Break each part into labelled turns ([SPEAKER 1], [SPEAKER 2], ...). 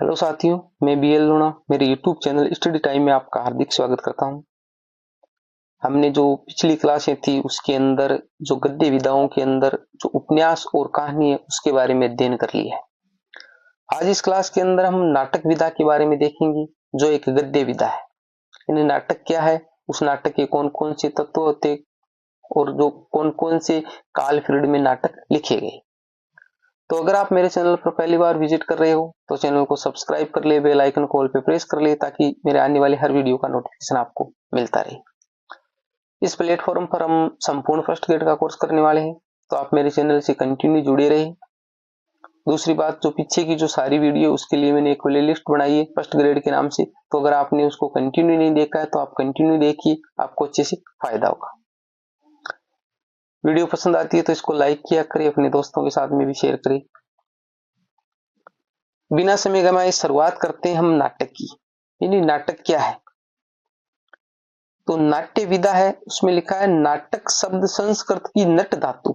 [SPEAKER 1] Hello साथियों, मैं BL लोना मेरे यूट्यूब चैनल स्टडी टाइम में आपका हार्दिक स्वागत करता हूं। हमने जो पिछली क्लासें थी उसके अंदर जो गद्य विधाओं के अंदर जो उपन्यास और कहानी है उसके बारे में अध्ययन कर लिया है। आज इस क्लास के अंदर हम नाटक विधा के बारे में देखेंगे जो एक गद्य विधा है। यानी नाटक क्या है, उस नाटक के कौन कौन से तत्व होते और जो कौन कौन से काल पीरियड में नाटक लिखे गए। तो अगर आप मेरे चैनल पर पहली बार विजिट कर रहे हो तो चैनल को सब्सक्राइब कर ले, बेल आइकन को ऑल पे प्रेस कर ले ताकि मेरे आने वाले हर वीडियो का नोटिफिकेशन आपको मिलता रहे। इस प्लेटफॉर्म पर हम संपूर्ण फर्स्ट ग्रेड का कोर्स करने वाले हैं, तो आप मेरे चैनल से कंटिन्यू जुड़े रहे। दूसरी बात, जो पीछे की जो सारी वीडियो उसके लिए मैंने एक प्ले लिस्ट बनाई है फर्स्ट ग्रेड के नाम से, तो अगर आपने उसको कंटिन्यू नहीं देखा है तो आप कंटिन्यू देखिए, आपको अच्छे से फायदा होगा। वीडियो पसंद आती है तो इसको लाइक किया करें, अपने दोस्तों के साथ में भी शेयर करें। बिना समय गंवाए शुरुआत करते हैं हम नाटक की। यानी नाटक क्या है, तो नाट्य विधा है, उसमें लिखा है नाटक शब्द संस्कृत की नट धातु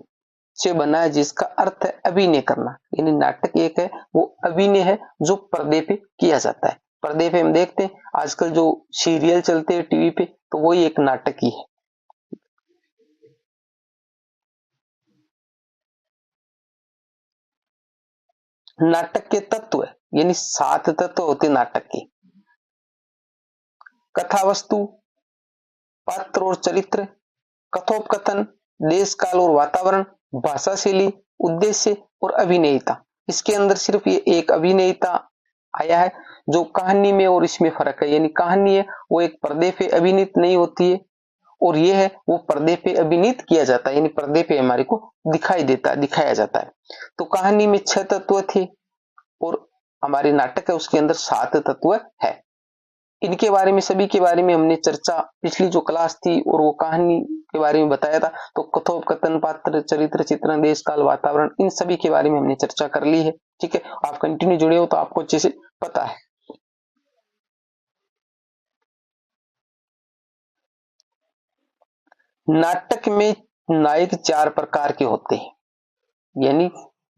[SPEAKER 1] से बना है जिसका अर्थ है अभिनय करना। यानी नाटक एक है वो अभिनय है जो पर्दे पे किया जाता है। पर्दे पे हम देखते हैं आजकल जो सीरियल चलते हैं टीवी पे, तो वही एक नाटक ही है। नाटक के तत्व है, यानी 7 तत्व होते नाटक के। कथा वस्तु, पात्र और चरित्र, कथोपकथन, देश काल और वातावरण, भाषा शैली, उद्देश्य और अभिनेता। इसके अंदर सिर्फ ये एक अभिनेता आया है। जो कहानी में और इसमें फर्क है, यानी कहानी है वो एक पर्दे पे अभिनीत नहीं होती है और ये है वो पर्दे पे अभिनीत किया जाता है, यानी पर्दे पे हमारे को दिखाई देता है, दिखाया जाता है। तो कहानी में 6 तत्व थे और हमारे नाटक है उसके अंदर 7 तत्व है। इनके बारे में सभी के बारे में हमने चर्चा पिछली जो क्लास थी और वो कहानी के बारे में बताया था। तो कथोपकथन, पात्र, चरित्र, चित्रण, देश काल, वातावरण, इन सभी के बारे में हमने चर्चा कर ली है। ठीक है, आप कंटिन्यू जुड़े हो तो आपको अच्छे से पता है। नाटक में नायक 4 प्रकार के होते हैं। यानी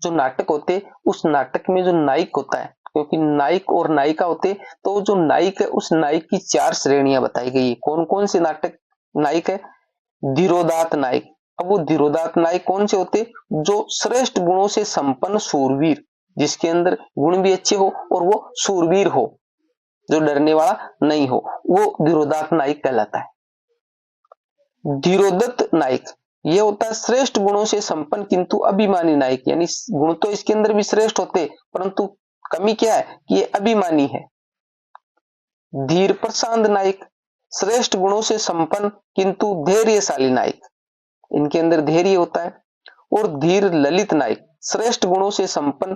[SPEAKER 1] जो नाटक होते उस नाटक में जो नायक होता है, क्योंकि नायक और नायिका होते, तो जो नायक है उस नायक की 4 श्रेणियां बताई गई है। कौन कौन से नाटक नायक है? धीरोदात्त नायक। अब वो धीरोदात्त नायक कौन से होते? जो श्रेष्ठ गुणों से संपन्न शूरवीर, जिसके अंदर गुण भी अच्छे हो और वो शूरवीर हो, जो डरने वाला नहीं हो, वो धीरोदात्त नायक कहलाता है। धीरोदत्त नायक ये होता है श्रेष्ठ गुणों से संपन्न किंतु अभिमानी नायक। यानी गुण तो इसके अंदर भी श्रेष्ठ होते, परंतु कमी क्या है कि ये अभिमानी है। धीर प्रशांत नायक श्रेष्ठ गुणों से संपन्न किंतु धैर्यशाली नायक, इनके अंदर धैर्य होता है। और धीर ललित नायक श्रेष्ठ गुणों से संपन्न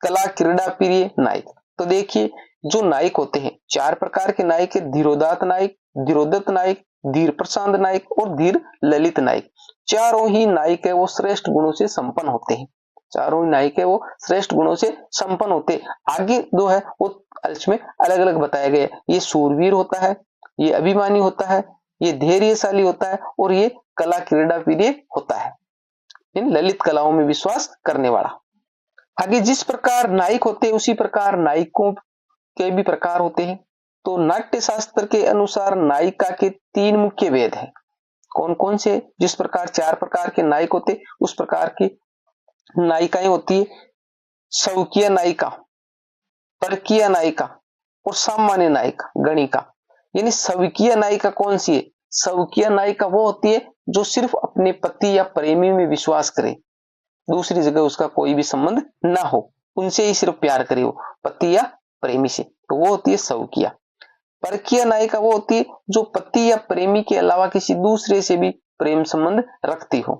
[SPEAKER 1] कला क्रीड़ा प्रिय नायक। तो देखिए जो नायक होते हैं 4 प्रकार के नायक है, धीरोदात्त नायक, धीरोदत्त नायक, धीर प्रशांत नायक और धीर ललित नायक। चारों ही नायक है वो श्रेष्ठ गुणों से संपन्न होते हैं। चारों ही नायक है वो श्रेष्ठ गुणों से संपन्न होते हैं। आगे जो है वो इसमें अलग अलग बताया गया है। ये शूरवीर होता है, ये अभिमानी होता है, ये धैर्यशाली होता है और ये कला क्रीड़ा प्रिय होता है, इन ललित कलाओं में विश्वास करने वाला। आगे जिस प्रकार नायक होते हैं उसी प्रकार नायकों के भी प्रकार होते हैं। तो नाट्य शास्त्र के अनुसार नायिका के 3 मुख्य भेद हैं। कौन कौन से? जिस प्रकार 4 प्रकार के नायक होते उस प्रकार की नायिकाएं होती है। शौकिया नायिका, परकीय नायिका और सामान्य नायिका, गणिका। यानी शौकिया नायिका कौन सी है? शौकिया नायिका वो होती है जो सिर्फ अपने पति या प्रेमी में विश्वास करे, दूसरी जगह उसका कोई भी संबंध ना हो, उनसे ही सिर्फ प्यार करे, वो पति या प्रेमी से, तो वो होती है शौकिया। परकीय नायिका वो होती है जो पति या प्रेमी के अलावा किसी दूसरे से भी प्रेम संबंध रखती हो।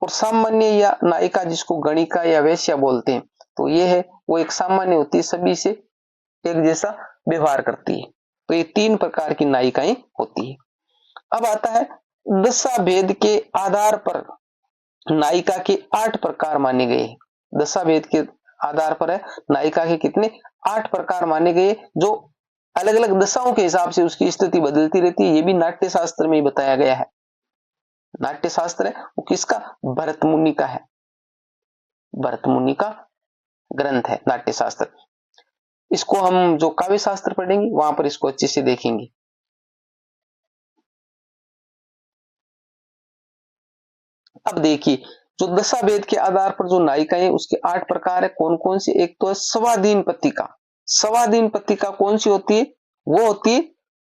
[SPEAKER 1] और सामान्य या नायिका जिसको गणिका या वेश्या बोलते हैं, तो ये है वो एक सामान्य होती है, सभी से एक जैसा व्यवहार करती है। तो ये 3 प्रकार की नायिकाएं होती है। अब आता है दशा भेद के आधार पर नायिका के 8 प्रकार माने गए। दशा भेद के आधार पर है नायिका के कितने? 8 प्रकार माने गए, जो अलग अलग दशाओं के हिसाब से उसकी स्थिति बदलती रहती है। ये भी नाट्य शास्त्र में ही बताया गया है। नाट्य शास्त्र है वो किसका? भरत मुनि का है। भरत मुनि का ग्रंथ है नाट्य शास्त्र। इसको हम जो काव्य शास्त्र पढ़ेंगे वहां पर इसको अच्छे से देखेंगे। अब देखिए, जो दशावेद के आधार पर जो नायिका है उसके 8 प्रकार है। कौन कौन सी? एक तो है स्वाधीन पत्रिका। स्वाधीन पत्रिका कौन सी होती है? वो होती है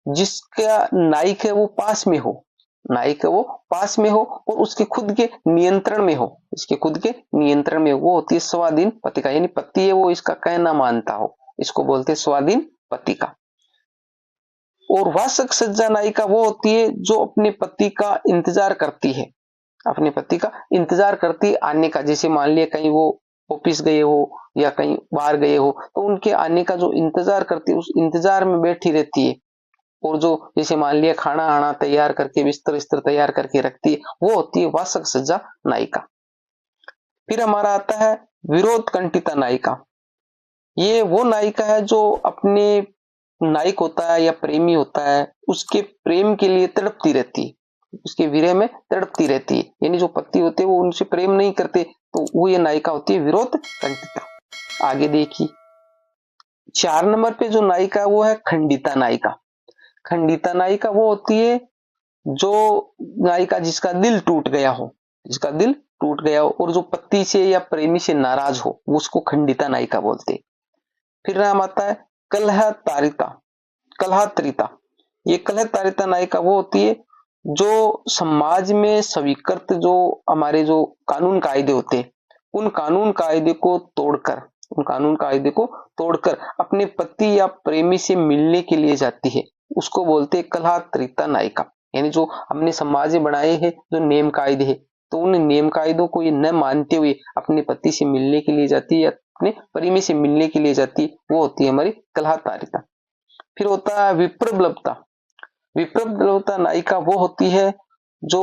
[SPEAKER 1] जिसका नायक है वो पास में हो, नायक है वो पास में हो और उसके खुद के नियंत्रण में हो, इसके खुद के नियंत्रण में हो, वो होती है स्वाधीन पत्रिका। यानी पति है वो इसका कहना मानता हो, इसको बोलते हैं स्वाधीन पत्रिका। और वासक सज्जा नायिका वो होती है जो अपने पति का इंतजार करती है, अपने पति का इंतजार करती आने का। जैसे मान लिया कहीं वो ऑफिस गए हो या कहीं बाहर गए हो तो उनके आने का जो इंतजार करती है उस इंतजार में बैठी रहती है। और जो जैसे मान लिया खाना आना तैयार करके बिस्तर बिस्तर तैयार करके रखती है, वो होती है वासक सज्जा नायिका। फिर हमारा आता है विरोध कंटिता नायिका। ये वो नायिका है जो अपने नायक होता है या प्रेमी होता है उसके प्रेम के लिए तड़पती रहती है, उसके विरह में तड़पती रहती है। यानी जो पति होते हैं वो उनसे प्रेम नहीं करते, तो वो ये नायिका होती है विरोध कंटिता। आगे देखिए, 4 नंबर पे जो नायिका है वो है खंडिता नायिका। खंडिता नायिका वो होती है जो नायिका जिसका दिल टूट गया हो, जिसका दिल टूट गया हो और जो पति से या प्रेमी से नाराज हो, वो उसको खंडिता नायिका बोलते हैं। फिर नाम आता है कलह तारिता, कलह तरिता। ये कलह तारिता नायिका वो होती है जो समाज में स्वीकृत जो हमारे जो कानून कायदे होते हैं उन कानून कायदे को तोड़कर, उन कानून कायदे को तोड़कर अपने पति या प्रेमी से मिलने के लिए जाती है, उसको बोलते हैं कलह तरिता नायिका। यानी जो हमने समाज में बनाए हैं जो नियम कायदे हैं, तो उन नियम कायदों को ये न मानते हुए अपने पति से मिलने के लिए जाती है या अपने प्रेमी से मिलने के लिए जाती है, वो होती है हमारी कलह तारिता। फिर होता है विप्रलब्धता। विप्रलब्धता नायिका वो होती है जो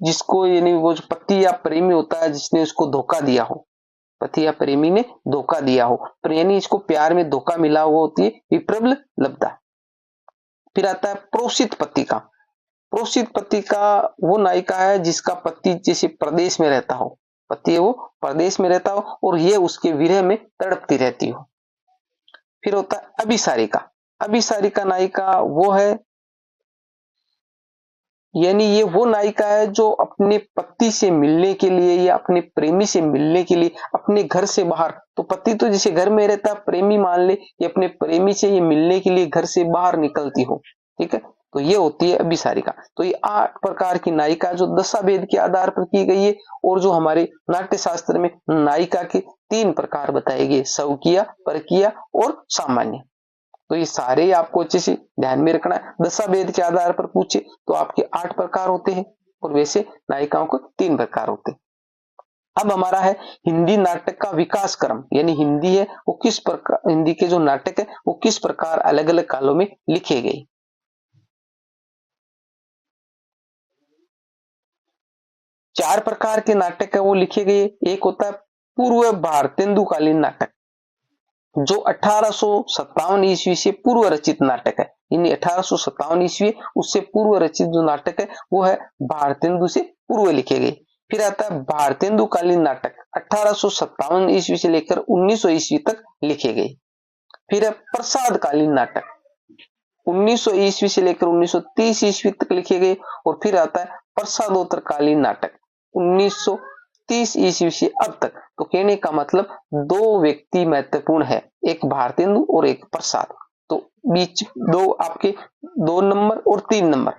[SPEAKER 1] जिसको यानी वो जो पति या प्रेमी होता है जिसने उसको धोखा दिया हो, पति या प्रेमी ने धोखा दिया हो, यानी इसको प्यार में धोखा मिला हुआ होती है विप्रलब्धता। फिर आता है प्रोषित पत्रिका। प्रोषित पत्रिका वो नायिका है जिसका पति जैसे प्रदेश में रहता हो, पति है वो प्रदेश में रहता हो और ये उसके विरह में तड़पती रहती हो। फिर होता है अभिसारिका। अभिसारिका नायिका वो है यानी ये वो नायिका है जो अपने पति से मिलने के लिए या अपने प्रेमी से मिलने के लिए अपने घर से बाहर, तो पति तो जैसे घर में रहता, प्रेमी मान ले ये अपने प्रेमी से ये मिलने के लिए घर से बाहर निकलती हो, ठीक है, तो ये होती है अभिसारिका। तो ये 8 प्रकार की नायिका जो दशावेद के आधार पर की गई है और जो हमारे नाट्य शास्त्र में नायिका के 3 प्रकार बताए गए, स्वकीय, परकीय और सामान्य। तो ये सारे आपको अच्छे से ध्यान में रखना है। दशावेद के आधार पर पूछे तो आपके 8 प्रकार होते हैं और वैसे नायिकाओं को 3 प्रकार होते हैं। अब हमारा है हिंदी नाटक का विकास क्रम, यानी हिंदी है वो किस प्रकार, हिंदी के जो नाटक है वो किस प्रकार अलग अलग कालों में लिखे गए। 4 प्रकार के नाटक है वो लिखे गए। एक होता है पूर्व भारतेंदुकालीन नाटक, जो 1857 ईस्वी से पूर्व रचित नाटक है। यानी 1857 ईस्वी उससे पूर्व रचित जो नाटक है वो है भारतेंदु से पूर्व लिखे गए। फिर आता है भारतेंदुकालीन नाटक, 1857 ईस्वी से लेकर 1900 ईस्वी तक लिखे गए। फिर है प्रसाद कालीन नाटक, 1900 ईस्वी से लेकर 1930 ईस्वी तक लिखे गए। और फिर आता है प्रसादोत्तर कालीन नाटक, 1930 ईस्वी से अब तक। तो कहने का मतलब 2 व्यक्ति महत्वपूर्ण है, एक भारतेंदु और एक प्रसाद। तो बीच 2 आपके 2 नंबर और 3 नंबर,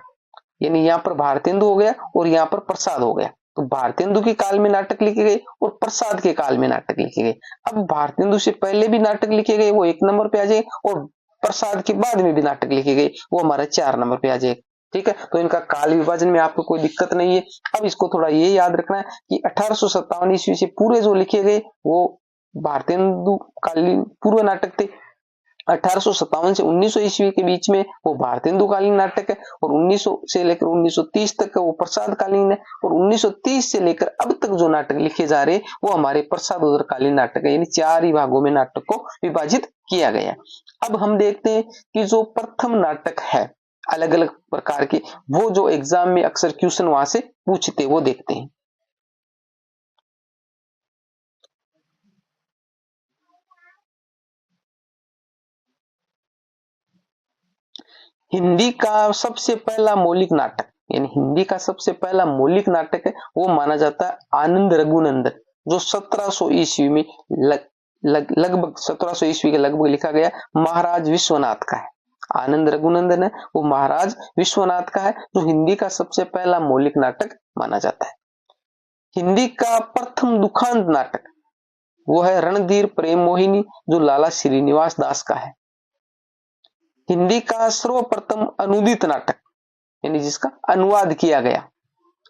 [SPEAKER 1] यानी यहाँ पर भारतेंदु हो गया और यहाँ पर प्रसाद हो गया। तो भारतेंदु के काल में नाटक लिखे गए और प्रसाद के काल में नाटक लिखे गए। अब भारतेंदु से पहले भी नाटक लिखे गए वो 1 नंबर पे आ जाए और प्रसाद के बाद में भी नाटक लिखे गए वो हमारा 4 नंबर पे आ जाए, ठीक है। तो इनका काल विभाजन में आपको कोई दिक्कत नहीं है। अब इसको थोड़ा ये याद रखना है कि 1857 ईस्वी से पूरे जो लिखे गए वो भारतेंदु कालीन पूर्व नाटक थे। 1857 से 1900 ईस्वी के बीच में वो भारतेंदु कालीन नाटक है और 1900 से लेकर 1930 तक वो प्रसाद कालीन है और 1930 से लेकर अब तक जो नाटक लिखे जा रहे हैं वो हमारे प्रसादोत्तर कालीन नाटक है। यानी 4 ही भागों में नाटक को विभाजित किया गया। अब हम देखते हैं कि जो प्रथम नाटक है अलग अलग प्रकार के, वो जो एग्जाम में अक्सर क्वेश्चन वहां से पूछते वो देखते हैं। हिंदी का सबसे पहला मौलिक नाटक, यानी हिंदी का सबसे पहला मौलिक नाटक है वो माना जाता है आनंद रघुनंदन, जो 1700 ईस्वी में लगभग 1700 ईस्वी के लगभग लिखा गया, महाराज विश्वनाथ का है। आनंद रघुनंदन है वो महाराज विश्वनाथ का है, जो हिंदी का सबसे पहला मौलिक नाटक माना जाता है। हिंदी का प्रथम दुखांत नाटक वो है रणधीर प्रेम मोहिनी, जो लाला श्रीनिवास दास का है। हिंदी का सर्वप्रथम अनुदित नाटक, यानी जिसका अनुवाद किया गया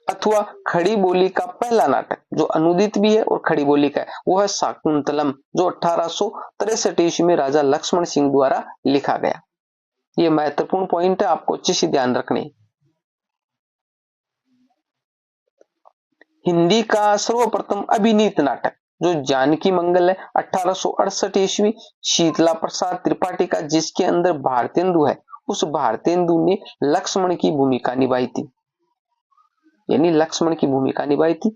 [SPEAKER 1] अथवा खड़ी बोली का पहला नाटक, जो अनुदित भी है और खड़ी बोली का है, वो है शाकुंतलम, जो 1863 ईस्वी में राजा लक्ष्मण सिंह द्वारा लिखा गया। ये महत्वपूर्ण पॉइंट है, आपको अच्छे से ध्यान रखने। हिंदी का सर्वप्रथम अभिनीत नाटक जो जानकी मंगल है, 1868 ईस्वी, शीतला प्रसाद त्रिपाठी का, जिसके अंदर भारतेंदु है। उस भारतेंदु ने लक्ष्मण की भूमिका निभाई थी, यानी लक्ष्मण की भूमिका निभाई थी।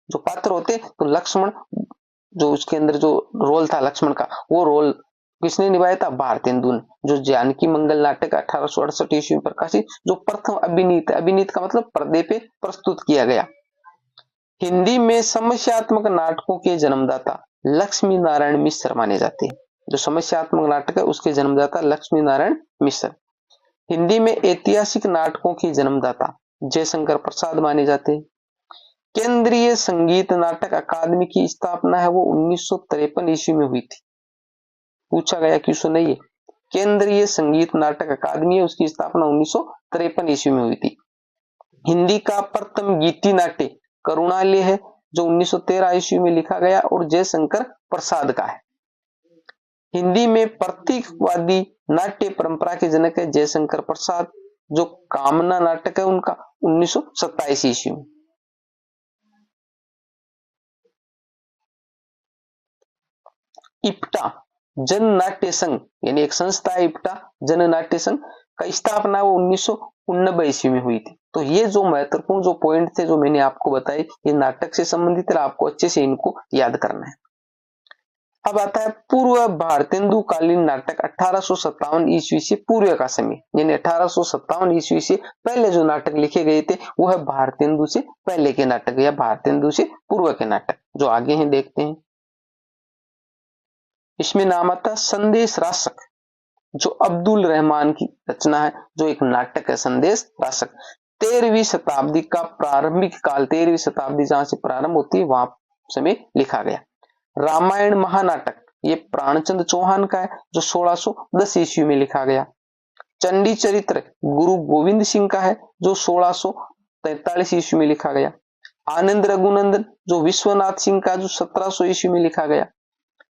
[SPEAKER 1] जो पात्र होते तो लक्ष्मण, जो उसके अंदर जो रोल था लक्ष्मण का, वो रोल किसने निभाया था? भारतेंदु ने। जो जानकी मंगल नाटक 1868 ईस्वी में प्रकाशित, जो प्रथम अभिनीत, अभिनीत का मतलब पर्दे पे प्रस्तुत किया गया। हिंदी में समस्यात्मक नाटकों के जन्मदाता लक्ष्मी नारायण मिश्र माने जाते हैं। जो समस्यात्मक नाटक है उसके जन्मदाता लक्ष्मी नारायण मिश्र। हिंदी में ऐतिहासिक नाटकों के जन्मदाता जयशंकर प्रसाद माने जाते हैं। केंद्रीय संगीत नाटक अकादमी की स्थापना है वो 1953 ईस्वी में हुई थी। पूछा गया क्वेश्चन नहीं है। केंद्रीय संगीत नाटक अकादमी है, उसकी स्थापना 1953 ईस्वी में हुई थी। हिंदी का प्रथम गीति नाट्य करुणालय है, जो 1913 ईस्वी में लिखा गया और जयशंकर प्रसाद का है। हिंदी में प्रतीकवादी नाट्य परंपरा के जनक है जयशंकर प्रसाद। जो कामना नाटक है उनका 1927 ईस्वी में। इप्टा जन नाट्य संघ, यानी एक संस्था है इप्टा जन नाट्य संघ का स्थापना वो 1989 ईस्वी में हुई थी। तो ये जो महत्वपूर्ण जो पॉइंट थे जो मैंने आपको बताए, ये नाटक से संबंधित है, आपको अच्छे से इनको याद करना है। अब आता है पूर्व भारतेंदु कालीन नाटक 1857 ईस्वी से पूर्व का समय, यानी 1857 ईस्वी से पहले जो नाटक लिखे गए थे वो है भारतेंदु से पहले के नाटक या भारतेंदु से पूर्व के नाटक। जो आगे हैं देखते हैं। इसमें नाम आता है संदेश राशक, जो अब्दुल रहमान की रचना है, जो एक नाटक है संदेश राशक। 13वीं शताब्दी का प्रारंभिक काल, 13वीं शताब्दी जहां से प्रारंभ होती है वहां समय लिखा गया। रामायण महानाटक ये प्राणचंद चौहान का है, जो 1610 ईस्वी में लिखा गया। चंडी चरित्र गुरु गोविंद सिंह का है, जो 1643 ईस्वी में लिखा गया। आनंद रघुनंदन जो विश्वनाथ सिंह का, जो 1700 ईस्वी में लिखा गया।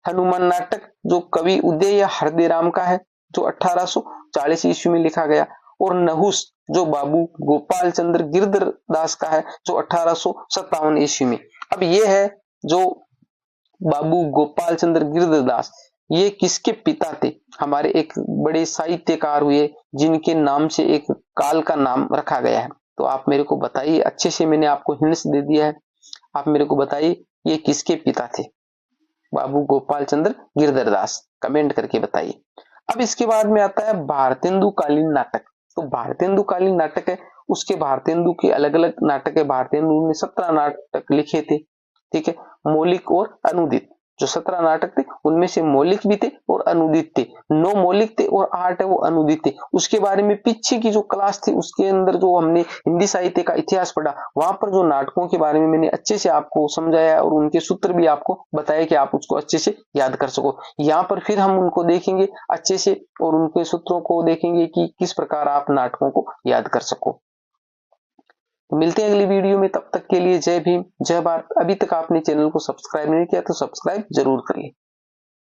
[SPEAKER 1] हनुमान नाटक जो कवि उदय या हरदीराम का है, जो 1840 ईस्वी में लिखा गया। और नहुस जो बाबू गोपाल चंद्र गिरधर दास का है, जो 1857 ईस्वी में। अब ये है जो बाबू गोपाल चंद्र गिरधर दास, ये किसके पिता थे? हमारे एक बड़े साहित्यकार हुए जिनके नाम से एक काल का नाम रखा गया है। तो आप मेरे को बताइए, अच्छे से मैंने आपको हिंट्स दे दिया है, आप मेरे को बताइए ये किसके पिता थे? बाबू गोपाल चंद्र गिरधर दास, कमेंट करके बताइए। अब इसके बाद में आता है भारतेंदु कालीन नाटक। तो भारतेंदु कालीन नाटक है, उसके भारतेंदु के अलग अलग नाटक है। भारतेंदु ने 17 नाटक लिखे थे, ठीक है, मौलिक और अनुदित। जो 17 नाटक थे उनमें से मौलिक भी थे और अनुदित थे। 9 मौलिक थे और 8 है वो अनुदित थे। उसके बारे में पीछे की जो क्लास थी उसके अंदर जो हमने हिंदी साहित्य का इतिहास पढ़ा, वहां पर जो नाटकों के बारे में मैंने अच्छे से आपको समझाया और उनके सूत्र भी आपको बताया कि आप उसको अच्छे से याद कर सको। यहाँ पर फिर हम उनको देखेंगे अच्छे से और उनके सूत्रों को देखेंगे कि किस प्रकार आप नाटकों को याद कर सको। तो मिलते हैं अगली वीडियो में, तब तक के लिए जय भीम जय भारत। अभी तक आपने चैनल को सब्सक्राइब नहीं किया तो सब्सक्राइब जरूर करिए।